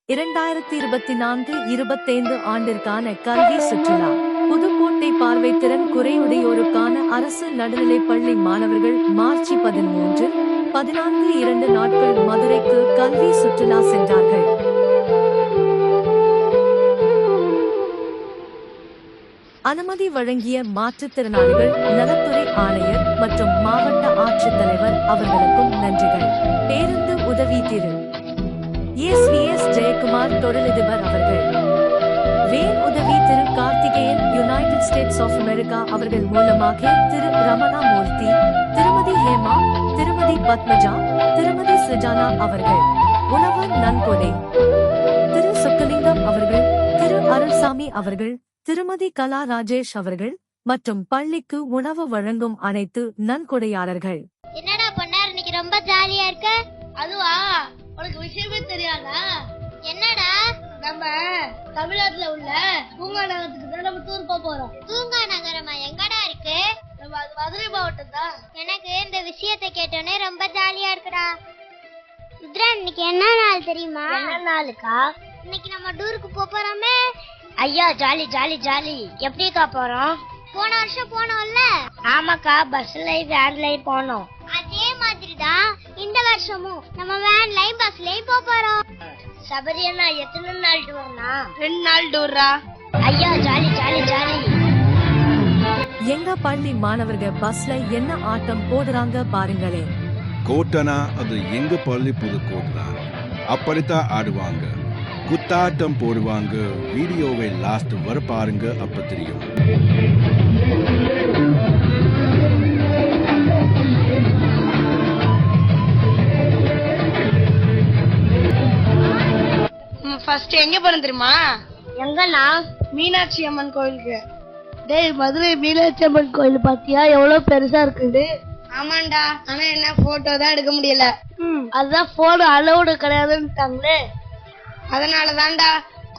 2024-25 ஆண்டிற்கான கல்வி சுற்றுலா. புதுக்கோட்டை பார்வைத்திறன் குறையுடையோருக்கான அரசு நடுநிலைப் பள்ளி மாணவர்கள் மார்ச் 13, 14 2 நாட்கள் மதுரைக்கு கல்வி சுற்றுலா சென்றார்கள். அனுமதி வழங்கிய மாற்றுத்திறனாளிகள் நலத்துறை ஆணையர் மற்றும் மாவட்ட ஆட்சித்தலைவர் அவர்களுக்கும் நன்றிகள். பேருந்து உதவி திரு எஸ் ஜெயக்குமார் தொழிலதிபர் அவர்கள். வேன் உதவி Thiru Karthikeyan United States of America அவர்கள் மூலமாக திரு ரமணா மூர்த்தி, திருமதி ஹேமா, திருமதி பத்மஜா, திருமதி சுஜானா அவர்கள். உணவு நன்கொடை திரு சொக்கலிங்கம் அவர்கள், திரு அருள்சாமி அவர்கள், திருமதி கலா ராஜேஷ் அவர்கள் மற்றும் பள்ளிக்கு உணவு வழங்கும் அனைத்து நன்கொடையாளர்கள். என்னடா பொண்ணார் இன்னைக்கு ரொம்ப ஜாலியா இருக்க? அதுவா, உனக்கு விஷயமே தெரியாதா? என்னடா? நம்ம தமிழ்நாட்டுல உள்ள தூங்கா நகரத்துக்கு தான் நம்ம டூர் போறோம். தூங்கா நகரமா? எங்கடா இருக்கு? நம்ம அது மதுரை மாவட்டம் தான். எனக்கு இந்த விஷயத்தை கேட்டோன்னே ரொம்ப ஜாலியா இருக்குடா. ருத்ரா, இன்னைக்கு என்ன நாள் தெரியுமா? என்ன நாளுக்கா? இன்னைக்கு நம்ம டூருக்கு போறோமே. ஐயா, ஜாலி ஜாலி ஜாலி. எப்படிக்கா போறோம்? போன வருஷம் போனோம்ல. ஆமாக்கா, பஸ்லயும் வேன்லயும் போனோம். அதே மாதிரிதான் இந்த வருஷமும் நம்ம வேன்லயும் பஸ்லயும் போறோம். சபரி அண்ணா, எத்தனை நாள் டூர்னா? 2 நாள் டூர்ரா. ஐயா, ஜாலி ஜாலி ஜாலி. எங்க பள்ளி மாணவர்கள் பஸ்ல என்ன ஆட்டம் போடுறாங்க பாருங்களே. கோட்டனா அது எங்க பள்ளி புதுக்கோட்டை தான். அப்படித்தான் ஆடுவாங்க, குத்தாட்டம் போடுவாங்க. வீடியோவை லாஸ்ட் வர பாருங்க, அப்ப தெரியும். ஃபர்ஸ்ட் எங்க போறோம் தெரியுமா? எங்கண்ணா? மீனாட்சி அம்மன் கோயிலுக்கு. டேய், மதுரை மீனாட்சி அம்மன் கோயில் பாத்தியா எவ்வளவு பெருசா இருக்குது? ஆமாண்டா, ஆனா என்ன போட்டோ தான் எடுக்க முடியல. அதுதான் போன் அலௌடு கிடையாதுன்னுட்டாங்களே. அதனாலதான்டா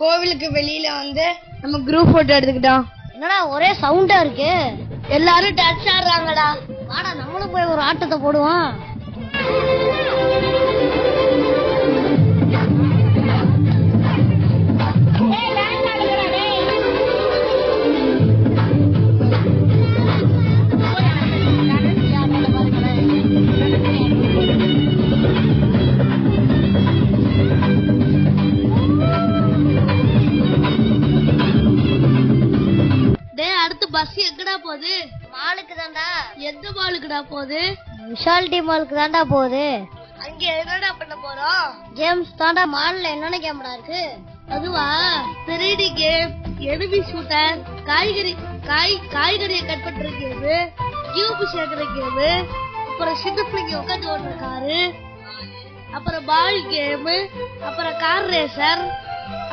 கோவிலுக்கு வெளியில வந்து நம்ம குரூப் போட்டோ எடுத்துக்கிட்டோம். என்னடா ஒரே சவுண்டா இருக்கு? எல்லாரும் டான்ஸ் ஆடுறாங்கடா. வாடா, நம்மளும் போய் ஒரு ஆட்டத்தை போடுவோம். அடுத்து பஸ் எங்கடா போகுது? மாலுக்கு தான்டா. எந்த மாலுக்குடா போகுது? விஷாலிட்டி மாலுக்கு தான்டா போகுது. அங்க என்னடா பண்ண போறோம்? கேம்ஸ் தான்டா. மால்ல என்னென்ன கேம்டா இருக்கு? அதுவா, 3D கேம், எனிமி ஷூட்டர், காய்கறியை கட் பண்ற கேம், கியூப் சேர்க்கிற கேம், அப்புறம் சின்ன பிள்ளைங்க உட்காந்து ஓடுற காரு, அப்புறம் பால் கேம், அப்புறம் கார் ரேசர்,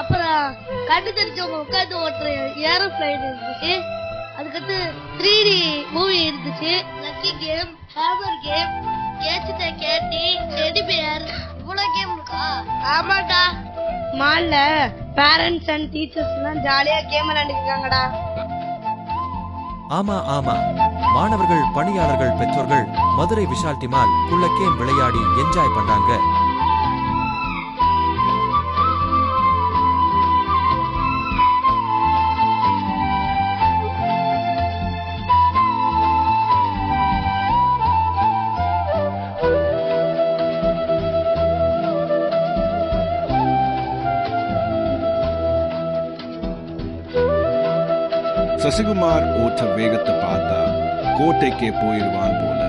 அப்புறம் கண்டு தெரிஞ்சவங்க உட்காந்து ஓட்டுற ஏரோப்ளைன் இருந்துச்சு. அதுக்கடுத்து 3D மூவி இருந்துச்சு. Lucky game, hammer game, catch the candy, teddy bear, இவ்வளவு கேம் இருக்கா? ஆமாடா, மால்ல பேரண்ட்ஸ் அண்ட் டீச்சர்ஸ் எல்லாம் ஜாலியா கேம் விளையாண்டுருக்காங்கடா. ஆமா ஆமா, மாணவர்கள், பணியாளர்கள், பெற்றோர்கள் மதுரை விஷால்டி மால் குள்ள கேம் விளையாடி என்ஜாய் பண்றாங்க. சசிகுமார் ஓட்ட வேகத்தை பார்த்தா கோட்டைக்கே போயிடுவான் போல.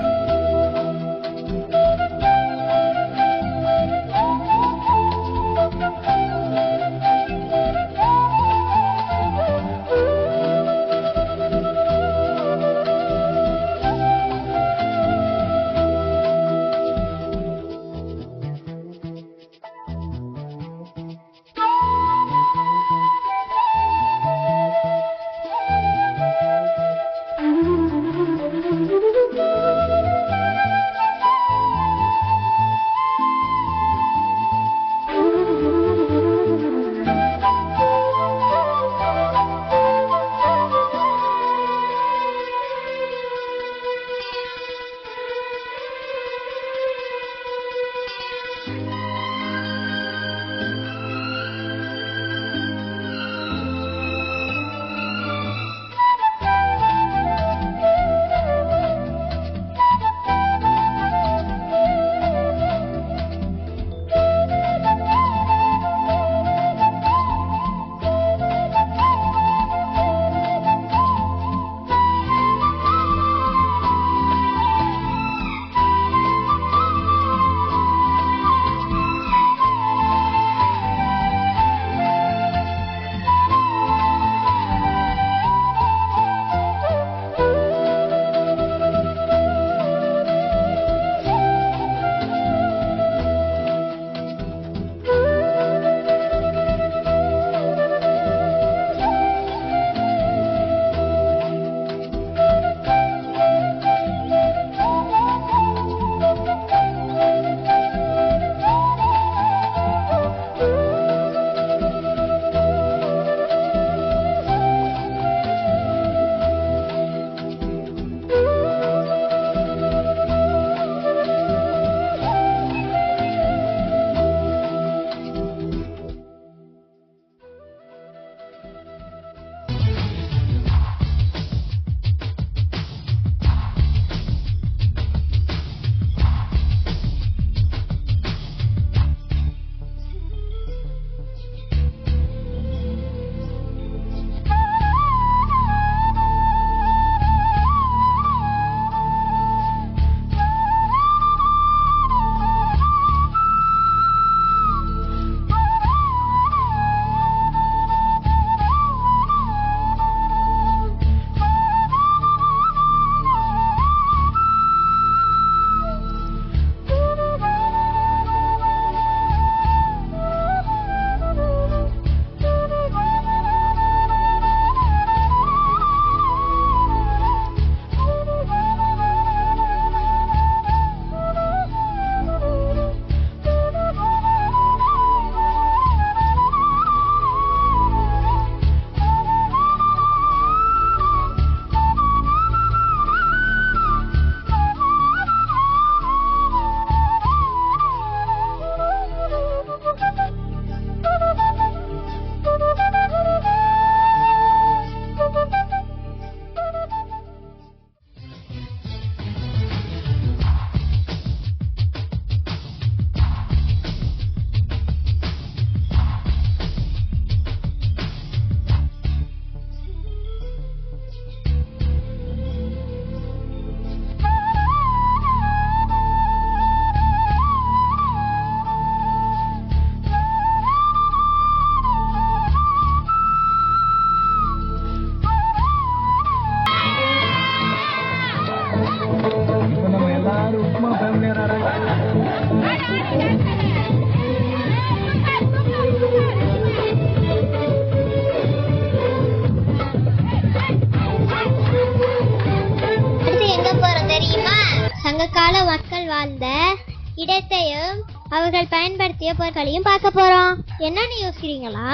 இடத்தையும் அவர்கள் பயன்படுத்திய பொருட்களையும் பார்க்க போறோம். என்னன்னு யோசிக்கிறீங்களா?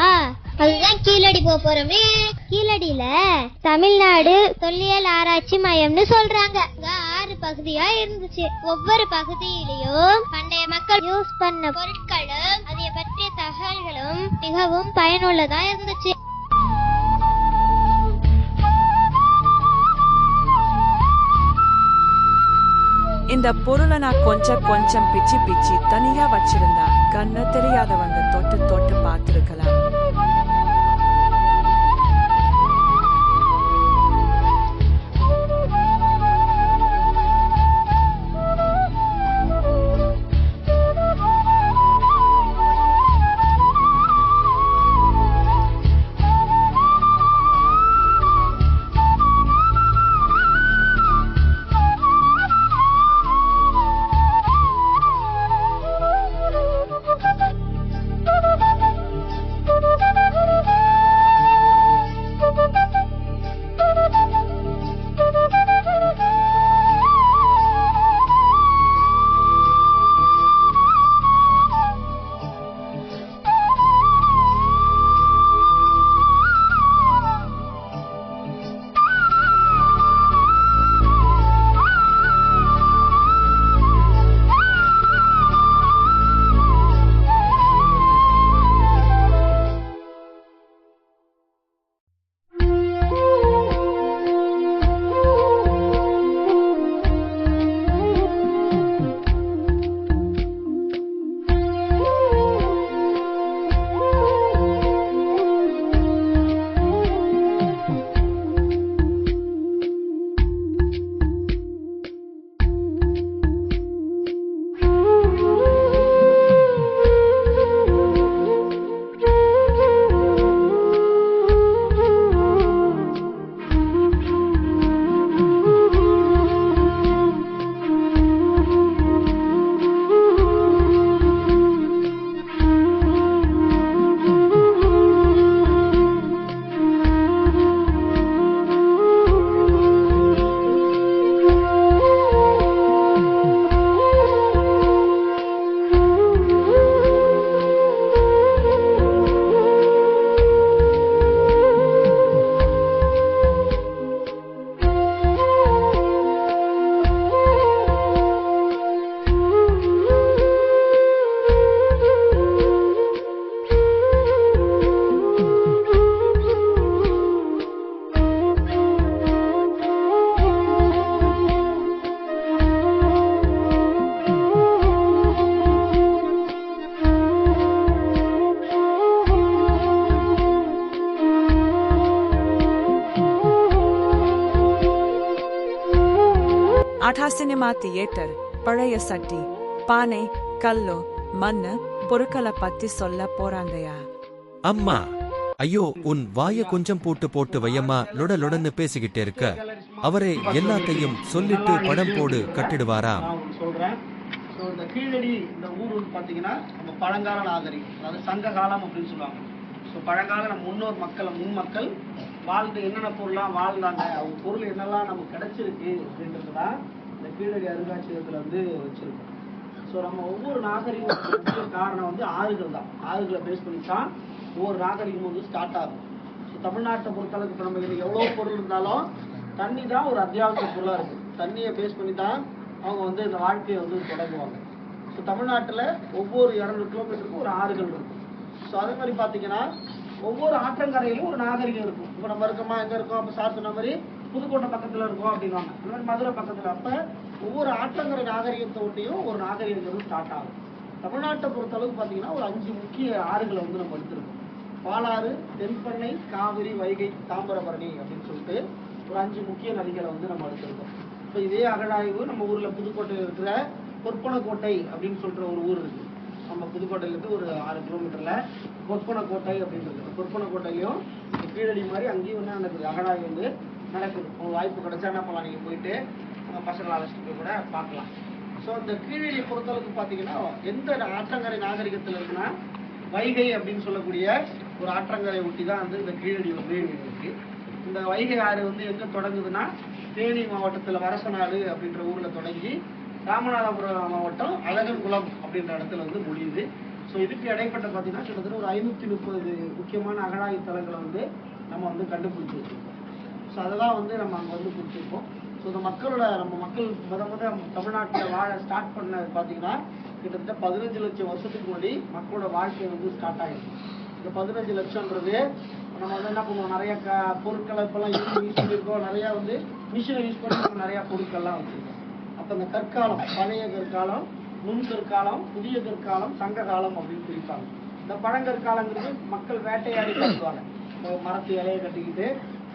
அதுதான் கீழடி போறோமே. கீழடியில தமிழ்நாடு தொல்லியல் ஆராய்ச்சி மையம்னு சொல்றாங்க. 6 பகுதியா இருந்துச்சு. ஒவ்வொரு பகுதியிலையும் பண்டைய மக்கள் யூஸ் பண்ண பொருட்களும் அதை பற்றிய தகவல்களும் மிகவும் பயனுள்ளதா இருந்துச்சு. இந்த பொருளை நான் கொஞ்சம் பிச்சு தனியா வச்சிருந்தா கண்ணு தெரியாதவங்க தொட்டு பார்த்திருக்கலாம். ஆட்டா சினிமா தியேட்டர், பழைய சட்டி, பானை, கல்லு, மண்ணு பொருட்களை பத்தி சொல்ல போறாங்கயா. அம்மா, ஐயோ உன் வாய கொஞ்சம் போட்டு வையம்மா, லொடன்னு பேசிக்கிட்டே இருக்க. அவரே எல்லாத்தையும் சொல்லிட்டு படம் போடு கட்டிடுவாராம். சொல்றேன். இந்த கீழடி இந்த ஊர் வந்து பாத்தீங்கன்னா நம்ம பழங்கால நாகரிகம், அதாவது சங்க காலம் அப்படின்னு சொல்லுவாங்க. பழங்கால நம்ம முன்னோர் மக்கள் முன்மக்கள் வாழ்ந்து என்னென்ன பொருள்லாம் வாழ்ந்தாங்க, அவங்க பொருள் என்னெல்லாம் நமக்கு கிடைச்சிருக்கு அப்படின்றதுதான் இந்த கீழடி அருங்காட்சியகத்துல வந்து வச்சிருக்கோம். நம்ம ஒவ்வொரு நாகரிகம் காரணம் வந்து ஆறுகள் தான். ஆறுகளை பேஸ் பண்ணி தான் ஒவ்வொரு நாகரிகம் வந்து ஸ்டார்ட் ஆகும். தமிழ்நாட்டை பொறுத்தளவுக்கு இப்போ நம்ம எவ்வளோ பொருள் இருந்தாலும் தண்ணி தான் ஒரு அத்தியாவசிய பொருளாக இருக்குது. தண்ணியை பேஸ் பண்ணி தான் அவங்க வந்து இந்த வாழ்க்கையை வந்து தொடங்குவாங்க. தமிழ்நாட்டில் ஒவ்வொரு 200 கிலோமீட்டருக்கும் ஒரு ஆறுகள் இருக்கும். அதே மாதிரி பார்த்தீங்கன்னா ஒவ்வொரு ஆற்றங்கரையிலும் ஒரு நாகரிகம் இருக்கும். இப்போ நம்ம இருக்கோமா, எங்கே இருக்கோம், அப்போ சார் சொன்ன மாதிரி புதுக்கோட்டை பக்கத்தில் இருக்கோம் அப்படின்வாங்க. அந்த மாதிரி மதுரை பக்கத்தில். அப்போ ஒவ்வொரு ஆற்றங்கரை நாகரிகத்தை ஒட்டியும் ஒரு நாகரிகம் ஸ்டார்ட் ஆகும். தமிழ்நாட்டை பொறுத்தளவுக்கு பார்த்தீங்கன்னா ஒரு 5 முக்கிய ஆறுகளை வந்து நம்ம எடுத்திருக்கோம். பாலாறு, தென்பெண்ணை, காவிரி, வைகை, தாமிரபரணி அப்படின்னு சொல்லிட்டு ஒரு 5 முக்கிய நதிகளை வந்து நம்ம எடுத்திருக்கோம். இப்போ இதே அகழாய்வு நம்ம ஊரில் புதுக்கோட்டையில் இருக்கிற பொற்பனக்கோட்டை அப்படின்னு சொல்கிற ஒரு ஊர் இருக்குது. நம்ம புதுக்கோட்டையிலேருந்து ஒரு 6 கிலோமீட்டரில் பொற்பனக்கோட்டை அப்படின்றது. பொற்பனக்கோட்டையிலையும் கீழடி மாதிரி அங்கேயும் என்ன நடக்குது, அகழாய்வு வந்து நடக்குது. உங்களுக்கு வாய்ப்பு கிடைச்சா என்ன பண்ணலாம், நீங்கள் போயிட்டு உங்கள் பசங்களை அழைச்சிட்டு போய் கூட பார்க்கலாம். இந்த கீழடியை பொறுத்தளவுக்கு பார்த்தீங்கன்னா எந்த ஆற்றங்கரை நாகரிகத்தில் இருக்குன்னா வைகை அப்படின்னு சொல்லக்கூடிய ஒரு ஆற்றங்கரை ஒட்டி தான் வந்து இந்த கீழடி வந்து இருக்கு. இந்த வைகை ஆறு வந்து எங்கே தொடங்குதுன்னா தேனி மாவட்டத்தில் வரசநாடு அப்படின்ற ஊரில் தொடங்கி ராமநாதபுரம் மாவட்டம் அழகன்குளம் அப்படின்ற இடத்துல வந்து முடியுது. ஸோ இதுக்கு இடைப்பட்ட பார்த்தீங்கன்னா கிட்டத்தட்ட ஒரு 530 முக்கியமான அகழாய்வு தலங்களை வந்து நம்ம வந்து கண்டுபிடிச்சி வச்சிருக்கோம். ஸோ அதெல்லாம் வந்து நம்ம அங்கே வந்து கொடுத்துருக்கோம். ஸோ இந்த நம்ம மக்கள் முத தமிழ்நாட்டில் வாழ ஸ்டார்ட் பண்ண பார்த்தீங்கன்னா கிட்டத்தட்ட 15 லட்சம் வருஷத்துக்கு முன்னாடி மக்களோட வாழ்க்கை வந்து ஸ்டார்ட் ஆகிடும். இந்த 15 லட்சம்ன்றது நம்ம வந்து என்ன பண்ணுவோம், நிறைய பொருட்களை இப்பெல்லாம் யூஸ் பண்ணியிருக்கோம், நிறைய வந்து மிஷினை யூஸ் பண்ணி நம்ம நிறைய பொருட்கள்லாம் வச்சுருக்கோம். அப்போ இந்த கற்காலம், பழைய கற்காலம், நுண்கற்காலம், புதிய கற்காலம், சங்க காலம் அப்படின்னு பிரிப்பாங்க. இந்த பழங்கற்காலங்கிறது மக்கள் வேட்டையாடி சாப்பிடுவாங்க. மரத்து இலையை கட்டிக்கிட்டு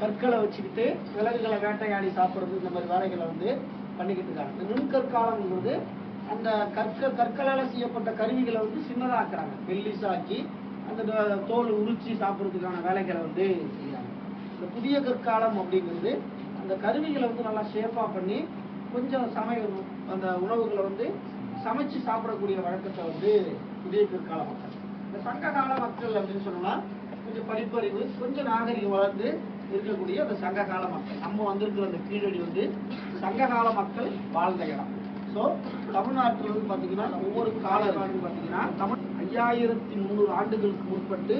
கற்களை வச்சுக்கிட்டு விலங்குகளை வேட்டையாடி சாப்பிட்றது, இந்த மாதிரி வேலைகளை வந்து பண்ணிக்கிட்டு இருக்காங்க. இந்த நுண்கற்காலங்கிறது அந்த கற்களால் செய்யப்பட்ட கருவிகளை வந்து சின்னதாக்குறாங்க, மெல்லிசாக்கி அந்த தோல் உரிச்சி சாப்பிட்றதுக்கான வேலைகளை வந்து செய்யறாங்க. இந்த புதிய கற்காலம் அப்படிங்கிறது அந்த கருவிகளை வந்து நல்லா ஷேப்பாக பண்ணி கொஞ்சம் அந்த உணவுகளை வந்து சமைச்சு சாப்பிடக்கூடிய வழக்கத்தை வந்து புதிய கற்கால மக்கள். இந்த சங்க கால மக்கள் அப்படின்னு சொன்னோம்னா கொஞ்சம் படிப்பறிவு, கொஞ்சம் நாகரிகம் வளர்ந்து இருக்கக்கூடிய அந்த சங்க கால மக்கள். நம்ம வந்திருக்கிற அந்த கீழடி வந்து சங்க கால மக்கள் வாழ்ந்த இடம். ஸோ தமிழ்நாட்டில் வந்து பார்த்தீங்கன்னா ஒவ்வொரு காலகாலம் பார்த்தீங்கன்னா 5300 ஆண்டுகளுக்கு முற்பட்டு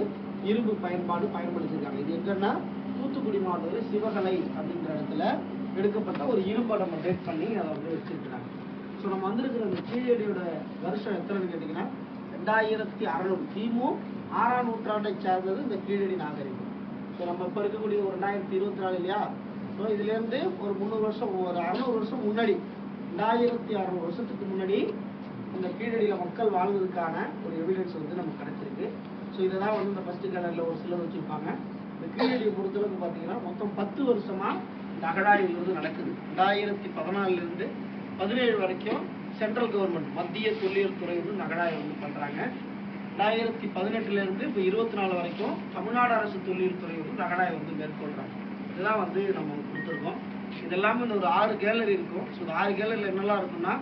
இரும்பு பயன்படுத்திருக்காங்க. இது எங்கன்னா தூத்துக்குடி மாவட்டத்தில் சிவகலை அப்படிங்கிற இடத்துல எடுக்கப்பட்ட ஒரு இரும்பை நம்ம டேட் பண்ணி அதை வந்து வச்சிருக்கிறாங்க. ஸோ நம்ம வந்திருக்கிற அந்த கீழடியோட வருஷம் எத்தனைன்னு கேட்டிங்கன்னா 2600 கிமு 6ஆம் நூற்றாண்டை சார்ந்தது இந்த கீழடி நாகரிகம். ஸோ நம்ம இப்போ இருக்கக்கூடிய ஒரு 2024 இல்லையா? ஸோ இதுலேருந்து ஒரு 300 வருஷம், ஒரு 600 வருஷம் முன்னாடி, 2600 வருஷத்துக்கு முன்னாடி இந்த கீழடியில் மக்கள் வாழ்ந்ததுக்கான ஒரு எவிடன்ஸ் வந்து நமக்கு கிடைச்சிருக்கு. ஸோ இதை தான் வந்து இந்த ஃபர்ஸ்ட் கேலரியில் ஒரு சிலர் வச்சுருப்பாங்க. இந்த கீழடியை பொறுத்தளவுக்கு பார்த்தீங்கன்னா மொத்தம் 10 வருஷமாக இந்த அகழாய்வு வந்து நடக்குது. 2014 17 வரைக்கும் சென்ட்ரல் கவர்மெண்ட், மத்திய தொல்லியல் துறை வந்து அகழாய்வு வந்து பண்ணுறாங்க. 2018 இப்போ 24 வரைக்கும் தமிழ்நாடு அரசு தொல்லியல் துறை வந்து அகழாய்வு வந்து மேற்கொள்கிறாங்க. இதெல்லாம் வந்து நம்ம கொடுத்துருக்கோம். இதெல்லாமே இந்த ஒரு 6 கேலரி இருக்கும். ஸோ இந்த 6 கேலரியில் என்னெல்லாம் இருக்குன்னா,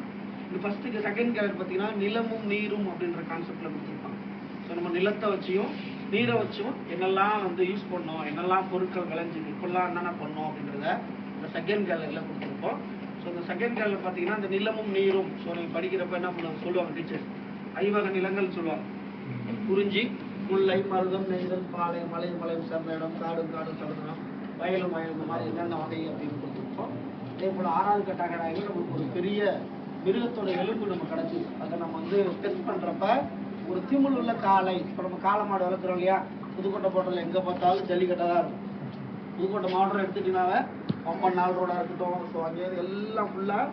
இந்த ஃபர்ஸ்ட்டுக்கு செகண்ட் கேலரி பார்த்தீங்கன்னா நிலமும் நீரும் அப்படின்ற கான்செப்டில் கொடுத்துருப்பாங்க. ஸோ நம்ம நிலத்தை வச்சியும் நீரை வச்சும் என்னெல்லாம் வந்து யூஸ் பண்ணோம், என்னெல்லாம் பொருட்கள் விளைஞ்சு இப்பெல்லாம் என்னென்ன பண்ணோம் அப்படின்றத இந்த செகண்ட் கேலரியில் கொடுத்துருப்போம். ஸோ இந்த செகண்ட் கேலரியில் பார்த்தீங்கன்னா இந்த நிலமும் நீரும், ஸோ நீங்கள் படிக்கிறப்ப என்ன பண்ணுவாங்க சொல்லுவாங்க டீச்சர், 5 வகை நிலங்கள் சொல்லுவாங்க. குறிஞ்சி, முல்லை, மருதம், நெய்தல், பாலை, மலை, மலையும் சேர்ந்த இடம், காடு சதுரம், வயலும் இந்த மாதிரி என்னென்ன வகை அப்படின்னு கொடுத்துருப்போம். அதே போல் 6வது கட்ட அகழாய்வில் நமக்கு ஒரு பெரிய மிருகத்தோட எலும்பு நம்ம கிடச்சிது. அதை நம்ம வந்து டெஸ்ட் பண்ணுறப்ப ஒரு திமிழ் உள்ள காளை, இப்போ நம்ம காளை மாடு வளர்க்குறோம் இல்லையா, புதுக்கோட்டை போட்டோவில் எங்கே பார்த்தாலும் ஜல்லிக்கட்டை தான் இருக்கும். புதுக்கோட்டை மாவட்டம் எடுத்துட்டீங்கன்னாவே பம்பன் நாள் ரோடாக இருக்கட்டும், ஸோ அங்கே எல்லாம் ஃபுல்லாக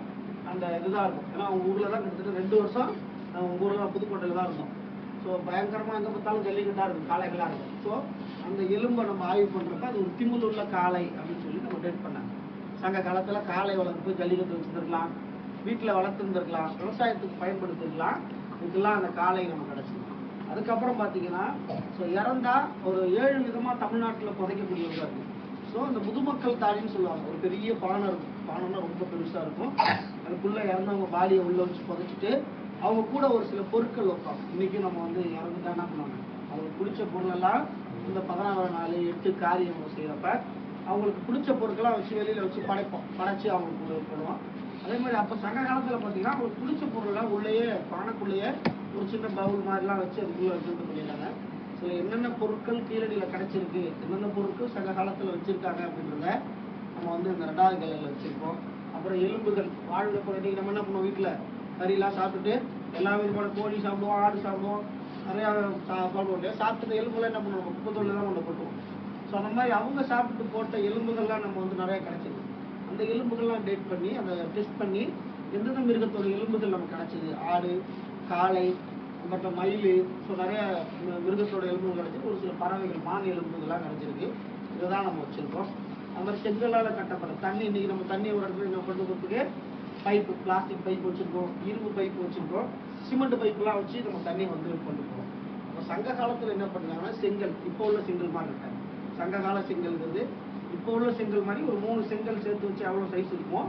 அந்த இதுதான் இருக்கும். ஏன்னா அவங்க ஊரில் தான் கிட்டத்தட்ட 2 வருஷம் உங்கள் ஊரில் புதுக்கோட்டையில் தான் இருந்தோம். ஸோ பயங்கரமாக எங்கே பார்த்தாலும் ஜல்லிக்கட்டாக இருக்கும், காளைகளாக இருக்கும். ஸோ அந்த எலும்பை நம்ம ஆய்வு பண்ணுறப்ப அது ஒரு திமிழ் உள்ள காளை அப்படின்னு சொல்லி நம்ம டேட் பண்ணாங்க. சங்க காலத்தில் காளை வளர்த்து ஜல்லிக்கட்டு வச்சுருந்துருக்கலாம், வீட்டில் வளர்த்துருந்துருக்கலாம், விவசாயத்துக்கு பயன்படுத்திருக்கலாம். இதுக்கெல்லாம் அந்த காளை நம்ம கிடச்சிது. அதுக்கப்புறம் பார்த்தீங்கன்னா ஸோ இறந்தா ஒரு 7 விதமாக தமிழ்நாட்டில் புதைக்கக்கூடியவங்க இருக்குது. ஸோ அந்த முதுமக்கள் தாழின்னு சொல்லுவாங்க. ஒரு பெரிய பானை இருக்கும், பானைனா ரொம்ப பெருசாக இருக்கும். அதுக்குள்ளே இறந்தவங்க பாடியை உள்ளே வச்சு புதைச்சிட்டு அவங்க கூட ஒரு சில பொருட்கள் வைப்பாங்க. இன்றைக்கும் நம்ம வந்து இறந்துட்டா என்ன பண்ணுவாங்க, அவங்களுக்கு பிடிச்ச பொருளெல்லாம் இந்த 14 நாள் 8 காரியம் செய்கிறப்ப அவங்களுக்கு பிடிச்ச பொருட்கள்லாம் வச்சு வெளியில் வச்சு படைச்சு அவங்களுக்கு போடுவோம். அதே மாதிரி அப்போ சங்க காலத்தில் பார்த்தீங்கன்னா அவங்களுக்கு பிடிச்ச பொருள்லாம் உள்ளேயே பானைக்குள்ளேயே ஒரு சின்ன பவுல் மாதிரிலாம் வச்சு அதுக்குள்ளே வச்சுட்டு பண்ணிடுறாங்க. ஸோ என்னென்ன பொருட்கள் கீழடியில் கிடைச்சிருக்கு, என்னென்ன பொருட்கள் சங்க காலத்தில் வச்சுருக்காங்க அப்படின்றத நம்ம வந்து இந்த 2வது கேலரியில் வச்சுருக்கோம். அப்புறம் எலும்புகள், வாழ்ந்த பொருள் நம்ம என்ன பண்ணுவோம், வீட்டில் கறியெல்லாம் சாப்பிட்டுட்டு எல்லா விதமான கோழி சாப்பிடுவோம், ஆடு சாப்பிடுவோம், நிறையா சாப்பிடுவோம் இல்லையா. சாப்பிட்டு எலும்புலாம் என்ன பண்ணுவோம், குப்பத்தொழில் தான் கொண்டு போட்டுவோம். ஸோ அந்த மாதிரி அவங்க சாப்பிட்டு போட்ட எலும்புகள்லாம் நம்ம வந்து நிறையா கிடைச்சிது. அந்த எலும்புகள்லாம் டேட் பண்ணி அதை டெஸ்ட் பண்ணி எந்தெந்த மிருகத்தோட எலும்புகள் நமக்கு கிடைச்சிது, ஆடு, காளை மற்றும் மயில், ஸோ நிறைய மிருகத்தோட எலும்புகள் கிடைச்சி, ஒரு சில பறவைகள் மான் எலும்புகள்லாம் கிடைச்சிருக்கு. இதை தான் நம்ம வச்சுருக்கோம். அது மாதிரி செங்கலால் கட்டப்பட்ட தண்ணி, இன்றைக்கி நம்ம தண்ணி ஒரு இடத்துல நம்ம கொண்டு போகிறதுக்கு பைப்பு, பிளாஸ்டிக் பைப் வச்சுருக்கோம், இரும்பு பைப்பு வச்சுருக்கோம், சிமெண்ட் பைப்புலாம் வச்சு நம்ம தண்ணி வந்து கொண்டு போகிறோம். அப்போ சங்க காலத்தில் என்ன பண்ணுறாங்கன்னா செங்கல், இப்போ உள்ள செங்கல் மாதிரி இருக்காங்க. சங்க கால செங்கல்ங்கிறது இப்போ உள்ள செங்கல் மாதிரி ஒரு 3 செங்கல் சேர்த்து வச்சு எவ்வளோ சைஸ் இருக்குமோ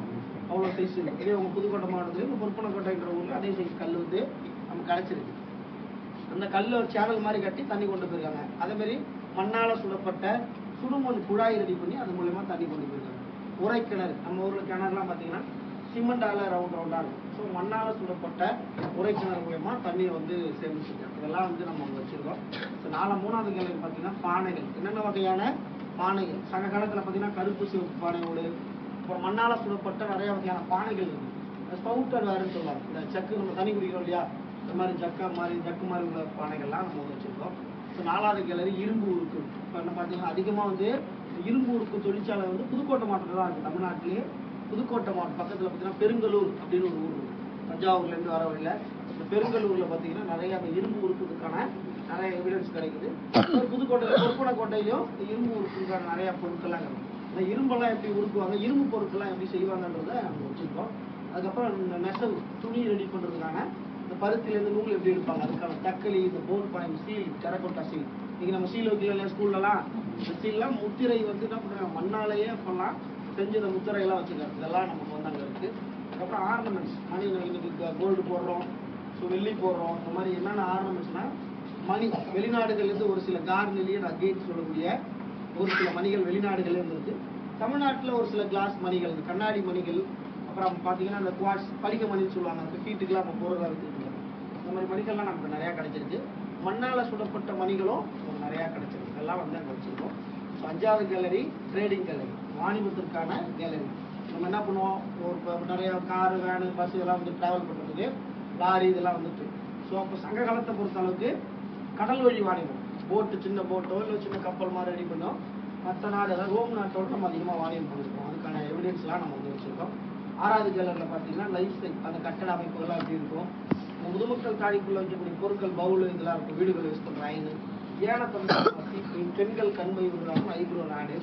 அவ்வளோ சைஸ் இருக்கும். இதே உங்கள் புதுக்கோட்டை மாவட்டத்தில் இப்போ பொறுப்பனக்கோட்டைங்கிற ஊரில் அதே சைஸ் கல் வந்து நமக்கு கிடச்சிருக்கு. அந்த கல்லை சேனல் மாதிரி கட்டி தண்ணி கொண்டு போயிருக்காங்க. அதேமாதிரி மண்ணால் சுடப்பட்ட சுடுமண் குழாய் ரெடி பண்ணி அது மூலயமா தண்ணி கொண்டு போயிருக்காங்க. உரைக்கிணறு, நம்ம ஊரில் கிணறுலாம் பார்த்தீங்கன்னா சிமெண்டால ரவுண்டா இருக்கும். ஸோ மண்ணால சுடப்பட்ட உரைக்கிணறு மூலமா தண்ணியை வந்து சேமிச்சிருக்காங்க. இதெல்லாம் வந்து நம்ம வச்சிருக்கோம். ஸோ 3வது கேலரி பார்த்தீங்கன்னா பானைகள், என்னென்ன வகையான பானைகள். சங்க காலத்தில் பார்த்தீங்கன்னா கருப்பு சிவப்பு பானையோடு, அப்புறம் மண்ணால சுடப்பட்ட நிறைய வகையான பானைகள் இருக்கு. ஸ்பவுட்டர் வேறுன்னு சொல்லுவாங்க. இந்த ஜக்கு நம்ம தண்ணி குடிக்கிறோம் இல்லையா, இந்த மாதிரி ஜக்கு மாதிரி உள்ள பானைகள்லாம் நம்ம வச்சிருக்கோம். ஸோ 4வது கேலரி இரும்பு உருக்கு. இப்போ என்ன பார்த்தீங்கன்னா அதிகமாக வந்து இரும்பு உருக்கு தொழிற்சாலை வந்து புதுக்கோட்டை மாவட்டத்தில் தான் இருக்குது. தமிழ்நாட்டிலேயே புதுக்கோட்டை மாவட்டம் பக்கத்தில் பார்த்தீங்கன்னா பெருங்கலூர் அப்படின்னு ஒரு ஊர் இருக்குது. தஞ்சாவூர்லேருந்து வர வழியில் இந்த பெருங்கலூரில் பார்த்தீங்கன்னா நிறைய அந்த இரும்பு உருக்குக்கான நிறைய எவிடன்ஸ் கிடைக்குது. புதுக்கோட்டையில் பொற்பனக்கோட்டையிலையும் இரும்பு உருக்குக்கான நிறைய பொருட்கள்லாம் கிடைக்கும். இந்த இரும்பெல்லாம் எப்படி உருக்குவாங்க, இரும்பு பொருட்கள்லாம் எப்படி செய்வாங்கன்றதை நம்ம வச்சுருக்கோம். அதுக்கப்புறம் இந்த நெசவு துணி ரெடி பண்ணுறதுக்கான இந்த பருத்திலேருந்து நூல் எப்படி எடுப்பாங்க, அதுக்கான தக்களி, இந்த போர் பாயம், சீல், டெரகோட்டா சீல். இன்னைக்கு நம்ம சீல் வைக்கல இல்லையா ஸ்கூல்லலாம், இந்த சீல்லாம் முத்திரை வந்து என்ன பண்ணுறாங்க, மண்ணாலேயே அப்பெல்லாம் செஞ்சு இந்த முத்திரையெல்லாம் வச்சுருக்காங்க. இதெல்லாம் நமக்கு வந்து அங்கே இருக்குது. அதுக்கப்புறம் ஆர்னமெண்ட்ஸ், மணி இன்னைக்கு கோல்டு போடுறோம், ஸோ வெள்ளி போடுறோம். இந்த மாதிரி என்னென்ன ஆர்னமெண்ட்ஸ்னால் மணி வெளிநாடுகள்லேருந்து ஒரு சில கார்னிலியன் அகெயின் சொல்லக்கூடிய ஒரு சில மணிகள் வெளிநாடுகள்லேருந்து இருக்குது. தமிழ்நாட்டில் ஒரு சில கிளாஸ் மணிகள், கண்ணாடி மணிகள், அப்புறம் பார்த்தீங்கன்னா அந்த குவாட்ஸ் படிக்க மணின்னு சொல்லுவாங்க, அந்த ஃபீட்டுக்கெல்லாம் நம்ம போடுறதா வச்சுருக்கோம். இந்த மாதிரி மணிகள்லாம் நமக்கு நிறையா கிடைச்சிருக்கு. மண்ணால் சுடப்பட்ட மணிகளும் நமக்கு நிறையா கிடைச்சிருக்கு. இதெல்லாம் வந்து அங்கே வச்சுருக்கோம். ஸோ 5வது கேலரி ட்ரேடிங் கேலரி, வாணிபத்திற்கான கேலரி. நம்ம என்ன பண்ணுவோம், ஒரு நிறைய காரு, வேனு, பஸ் இதெல்லாம் வந்து ட்ராவல் பண்ணுறதுக்கு லாரி இதெல்லாம் வந்துட்டு. ஸோ அப்போ சங்க காலத்தை பொறுத்த அளவுக்கு கடல் வழி வாணிபம், போட்டு சின்ன போட்டோ இல்லை சின்ன கப்பல் மாதிரி ரெடி பண்ணோம். மற்ற நாடு அதாவது ரோம் நாட்டோட நம்ம அதிகமாக வாணிபம் பண்ணியிருக்கோம். அதுக்கான எவிடன்ஸ்லாம் நம்ம வந்து வச்சுருக்கோம். 6வது கேலரியில் பார்த்தீங்கன்னா லைஃப் ஸ்டைல், அந்த கட்டட அமைப்புகள்லாம் எப்படி இருக்கும், இந்த முதுமக்கள் தாழிக்குள்ள வைக்கக்கூடிய பொருட்கள், பவுல் இதெல்லாம் இருக்கும், வீடுகள் யூஸ் பண்ணுற ஐனு, ஏனத்தொடர், பெண்கள் கண்மை விடுறாங்க, ஐப்ரோ நாடு.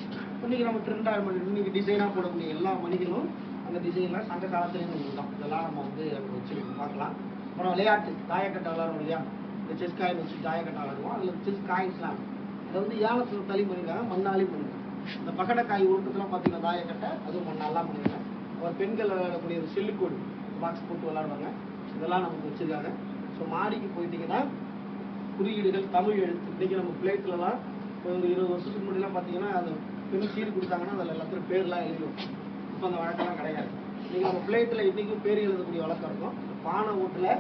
இன்னைக்கு நம்ம ட்ரெண்டாக இன்னைக்கு டிசைனாக போடக்கூடிய எல்லா மணிகளும் அந்த டிசைன்லாம் சங்க காலத்துலேருந்து இருக்கும். இதெல்லாம் நம்ம வந்து அங்கே வச்சு பார்க்கலாம். அப்புறம் விளையாட்டு, தாயக்கட்டை விளையாடுவோம் இல்லையா, இந்த செஸ் காயின் வச்சு தாயக்கட்டை விளையாடுவோம். அதில் செஸ் காயின்ஸ்லாம் அதை வந்து ஏலத்தில் தள்ளி பண்ணியிருக்காங்க, மண்ணாலையும் பண்ணியிருக்காங்க. இந்த பகடக்காய் உருட்டத்தெல்லாம் பார்த்தீங்கன்னா தாயக்கட்டை அதுவும் மண்ணாலாம் பண்ணியிருக்காங்க. ஒரு பெண்கள் விளையாடக்கூடிய ஒரு செல்லுக்கோடு பாக்ஸ் போட்டு விளையாடுவாங்க. இதெல்லாம் நமக்கு வச்சுருக்காங்க. ஸோ மாடிக்கு போயிட்டீங்கன்னா குறியீடுகள், தமிழ் எழுத்து. இன்றைக்கி நம்ம பிளேட்லலாம் ஒரு 20 வருஷத்துக்கு முன்னாடிலாம் பார்த்தீங்கன்னா அந்த பெண் சீடு கொடுத்தாங்கன்னா அதில் எல்லாத்துக்கும் பேர்லாம் எழுதும். இப்போ அந்த வழக்கெல்லாம் கிடையாது. இன்றைக்கி நம்ம பிளேட்டில் இன்றைக்கும் பேர் எழுதக்கூடிய வழக்கம் இருக்கும். பானை ஓட்டில்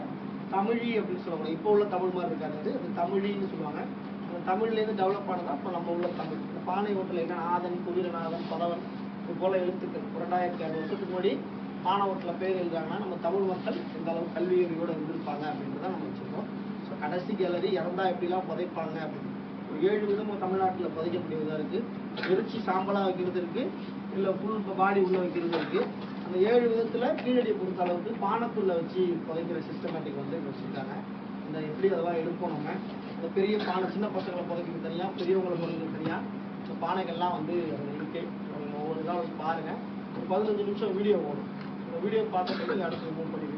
தமிழி அப்படின்னு சொல்லுவாங்க. இப்போ உள்ள தமிழ் மாதிரி இருக்காது, அது தமிழின்னு சொல்லுவாங்க. அந்த தமிழ்லேருந்து டெவலப் ஆனதான் இப்போ நம்ம உள்ள தமிழ். இந்த பானை ஓட்டில் என்ன ஆதன், குதிரநாதன், பதவன் இது போல எழுத்துக்கள் 2500 வருஷத்துக்கு முன்னாடி மாணவர்களில் பேர் எழுதுறாங்கன்னா நம்ம தமிழ் மக்கள் இந்த அளவு கல்வியறிவோடு இருந்திருப்பாங்க அப்படின்றத நம்ம வச்சுருக்கோம். ஸோ கடைசி கேலரி இறந்தா எப்படிலாம் புதைப்பாங்க அப்படின்னு ஒரு 7 விதமும் தமிழ்நாட்டில் புதைக்கக்கூடியதாக இருக்குது. எரிச்சி சாம்பலாக வைக்கிறது இருக்குது, இல்லை ஃபுல் பாடி உள்ளே வைக்கிறது இருக்குது. அந்த 7 விதத்தில் கீழடியை பொறுத்த அளவுக்கு பானைக்குள்ளே வச்சு புதைக்கிற சிஸ்டமேட்டிக் வந்து வச்சுருக்காங்க. இந்த எப்படி அதெல்லாம் எடுப்போம் நம்ம, இந்த பெரிய பானை சின்ன பசங்களை புதைக்கிறது தனியாக, பெரியவங்களை புதைக்கிறது தனியாக, இந்த பானைகள்லாம் வந்து இருக்கு. ஒவ்வொரு நாள் பாருங்கள், ஒரு 15 நிமிஷம் வீடியோ ஓடும். இந்த வீடியோ பார்த்துட்டு நீங்கள் அடுத்து மூவ் பண்ணிடுவீங்க.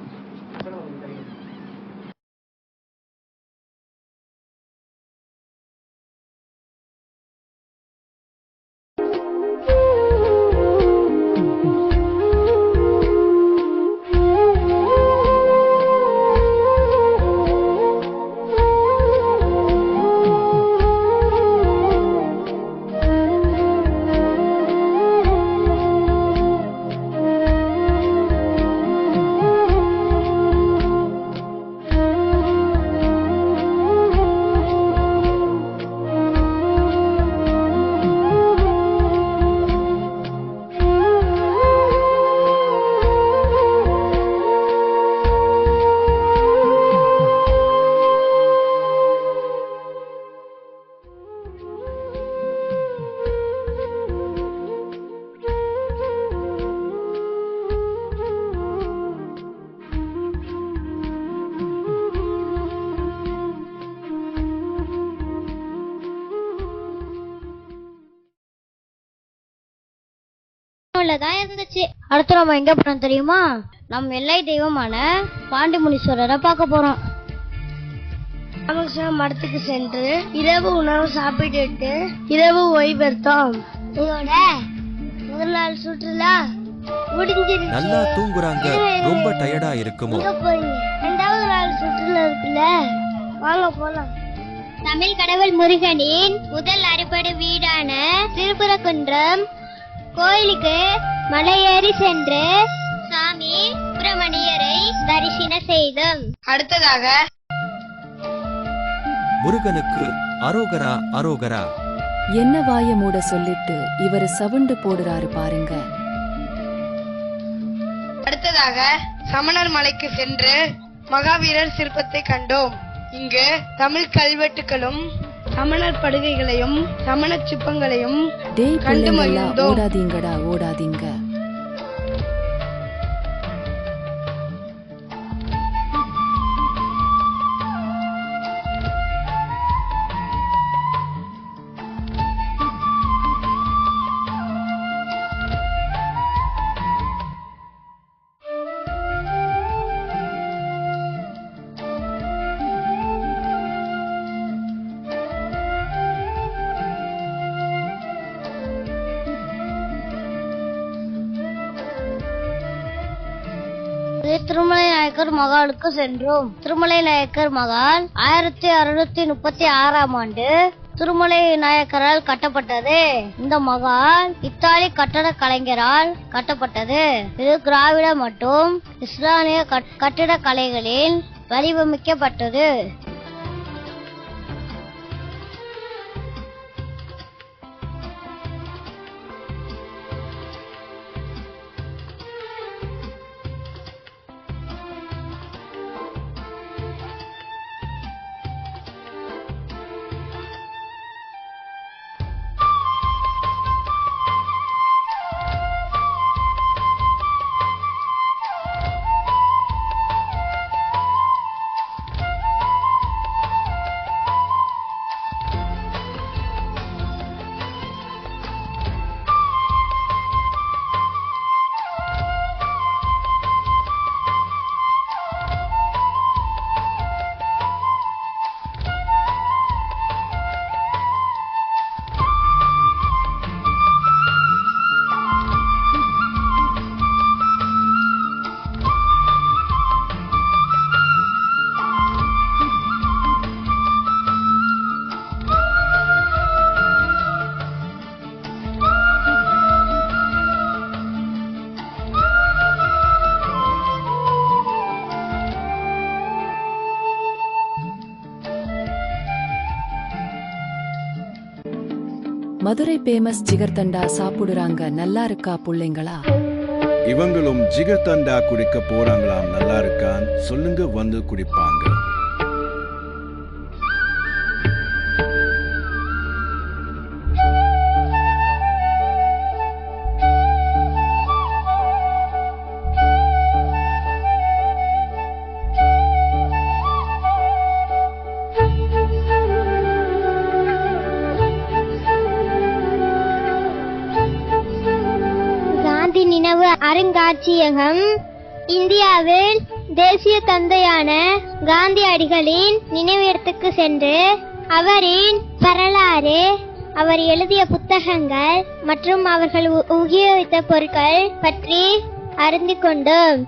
தான் இருந்துச்சு. அடுத்து நம்ம எங்க போறோம் தெரியுமா? நம்ம எல்லை தெய்வமான பாண்டி முனீஸ்வரரை பார்க்க போறோம். ராமகிருஷ்ண மடத்துக்கு சென்று இரவு உணவு சாப்பிட்டு இரவு ஓய்வெடுத்தோம். உங்களோட முதல் நாள் சுற்றுலா முடிஞ்சிருச்சு. நல்லா தூங்குறாங்க, ரொம்ப டயர்டா இருக்குமோ. எங்க போறீங்க? 2வது நாள் சுற்றுலா இருக்குல்ல, வாங்க போலாம். தமிழ் கடவுள் முருகனின் முதல் அறுபடை வீடான திருப்பரங்குன்றம் கோயிலுக்கு மலையேறி சென்று சாமி சுவாமி சுப்பிரமணியரை தரிசனம் செய்தோம். அடுத்ததாக முருகனுக்கு அரோகரா அரோகரா. என்ன வாய மூட சொல்லிட்டு இவரு சவுண்டு போடுறாரு பாருங்க. அடுத்ததாக சமணர் மலைக்கு சென்று மகாவீரர் சிற்பத்தை கண்டோம். இங்கு தமிழ் கல்வெட்டுகளும் சமணர் படுகைகளையும் சமண சிற்பங்களையும் டேய் கண்டு பிள்ளைங்களா, மகிழ்ந்தோம். ஓடாதீங்கடா ஓடாதீங்க. திருமலை நாயக்கர் மகாலுக்கு சென்றோம். திருமலை நாயக்கர் மகால் 1636ஆம் ஆண்டு திருமலை நாயக்கரால் கட்டப்பட்டது. இந்த மகால் இத்தாலி கட்டட கலைஞரால் கட்டப்பட்டது. இது திராவிட மற்றும் இஸ்லாமிய கட்டிட கலைகளில் வடிவமைக்கப்பட்டது. மதுரை பேமஸ் ஜிகர்தண்டா சாப்பிடுறாங்க, நல்லா இருக்கா புள்ளைங்களா? இவங்களும் ஜிகர்தண்டா குடிக்க போறாங்களாம், நல்லா இருக்கான் சொல்லுங்க, வந்து குடிப்பாங்க. நினைவு அருங்காட்சியகம் இந்தியாவில் தேசிய தந்தையான காந்தியடிகளின் நினைவிடத்துக்கு சென்று அவரின் வரலாறு, அவர் எழுதிய புத்தகங்கள் மற்றும் அவர்கள் உபயோகித்த பொருட்கள் பற்றி அறிந்து கொண்டோம்.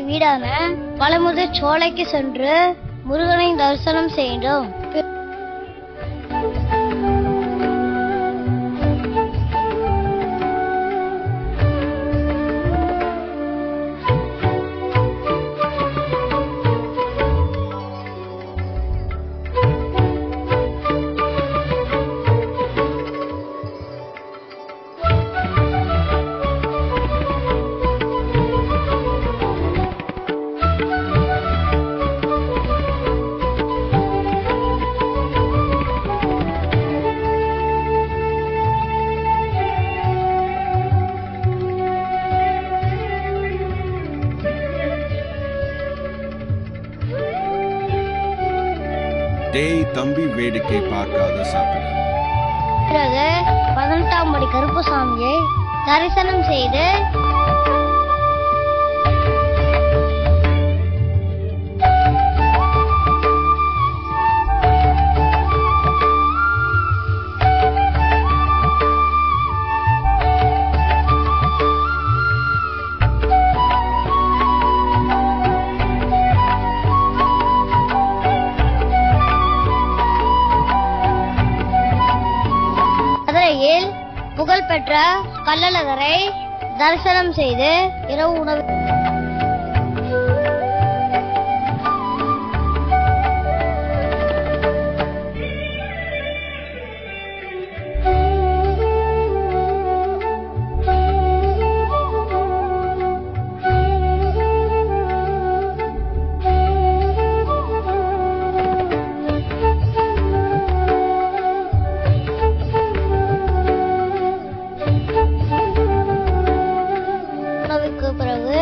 வீடான பழமுதிர் சோலைக்கு சென்று முருகனை தரிசனம் செய்தோம். டேய் தம்பி, வேடிக்கை பார்க்காத சாப்பிடு. பிறகு 18ஆம் படி கருப்புசாமியை தரிசனம் செய்து காலையில் புகழ்பெற்ற கள்ளழகரை தரிசனம் செய்து இரவு உணவு உணவுக்கு பிறகு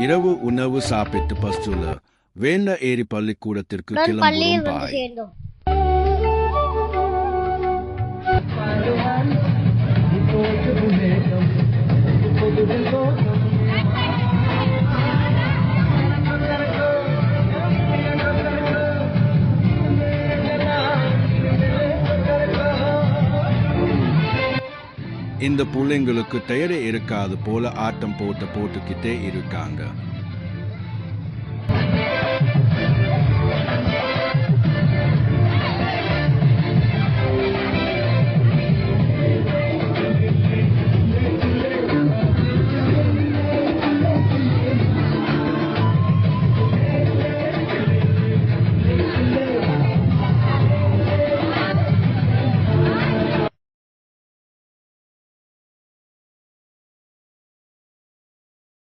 இரவு உணவு சாப்பிட்டு பஸ்டுல வேண்ட ஏரி பள்ளிக்கூடத்திற்கு பள்ளியில் கிளம்பும் வந்து பாய். சேர்ந்தோம். இந்த பிள்ளைங்களுக்கு டயரே இருக்காது போல ஆட்டம் போட்டுக்கிட்டே இருக்காங்க.